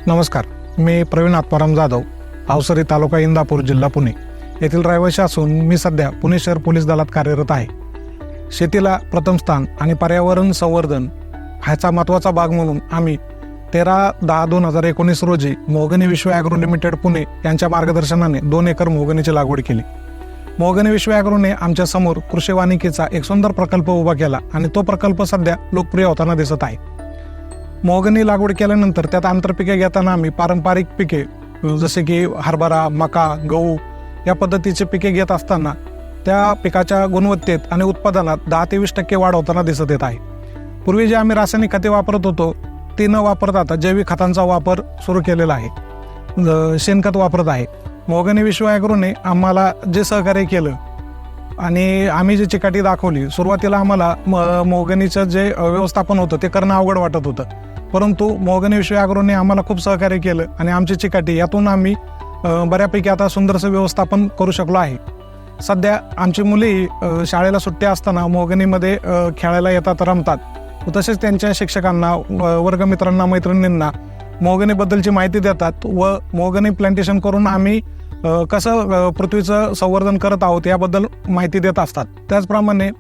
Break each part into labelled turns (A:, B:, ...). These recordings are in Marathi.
A: नमस्कार, मी प्रवीण आत्माराम जाधव, अवसरी तालुका इंदापूर, जिल्हा पुणे येथील रहिवासी असून मी सध्या पुणे शहर पोलीस दलात कार्यरत आहे. शेतीला प्रथम स्थान आणि पर्यावरण संवर्धन ह्याचा महत्त्वाचा भाग म्हणून आम्ही 13/10/2019 रोजी मोहगनी विश्व ॲग्रो लिमिटेड पुणे यांच्या मार्गदर्शनाने 2 एकर मोहगनीची लागवड केली. मोहगनी विश्व ॲग्रोने आमच्या समोर कृषी वानिकीचा एक सुंदर प्रकल्प उभा केला आणि तो प्रकल्प सध्या लोकप्रिय होताना दिसत आहे. मोहगनी लागवड केल्यानंतर त्यात आंतरपिके घेताना आम्ही पारंपरिक पिके जसे की हरभरा, मका, गहू या पद्धतीचे पिके घेत असताना त्या पिकाच्या गुणवत्तेत आणि उत्पादनात 10 ते 20% वाढ होताना दिसत येत आहे. पूर्वी जे आम्ही रासायनिक खते वापरत होतो ती न वापरता आता जैविक खतांचा वापर सुरू केलेला आहे. शेणखत वापरत आहे. मोहगनी विश्व ॲग्रोने आम्हाला जे सहकार्य केलं आणि आम्ही जी चिकाटी दाखवली, सुरुवातीला आम्हाला मोहगनीचं जे व्यवस्थापन होतं ते करणं अवघड वाटत होतं, परंतु मोहगनी विश्व ॲग्रोने आम्हाला खूप सहकार्य केलं आणि आमची चिकाटी यातून आम्ही बऱ्यापैकी आता सुंदरसं व्यवस्थापन करू शकलो आहे. सध्या आमची मुली शाळेला सुट्ट्या असताना मोहगनीमध्ये खेळायला येतात, रमतात. तसेच त्यांच्या शिक्षकांना, वर्गमित्रांना, मैत्रिणींना मोहगनीबद्दलची माहिती देतात व मोहगनी प्लांटेशन करून आम्ही कसं पृथ्वीचं संवर्धन करत आहोत याबद्दल माहिती देत असतात. त्याचप्रमाणे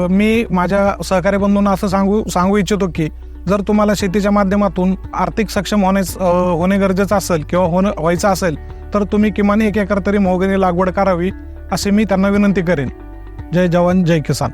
A: मी माझ्या सहकारी बंधूंना असं सांगू इच्छितो की जर तुम्हाला शेतीच्या माध्यमातून आर्थिक सक्षम होणे गरजेचं असेल किंवा व्हायचं असेल तर तुम्ही किमान 1 एकर तरी मोहगनी लागवड करावी असे मी त्यांना विनंती करेन. जय जवान, जय किसान.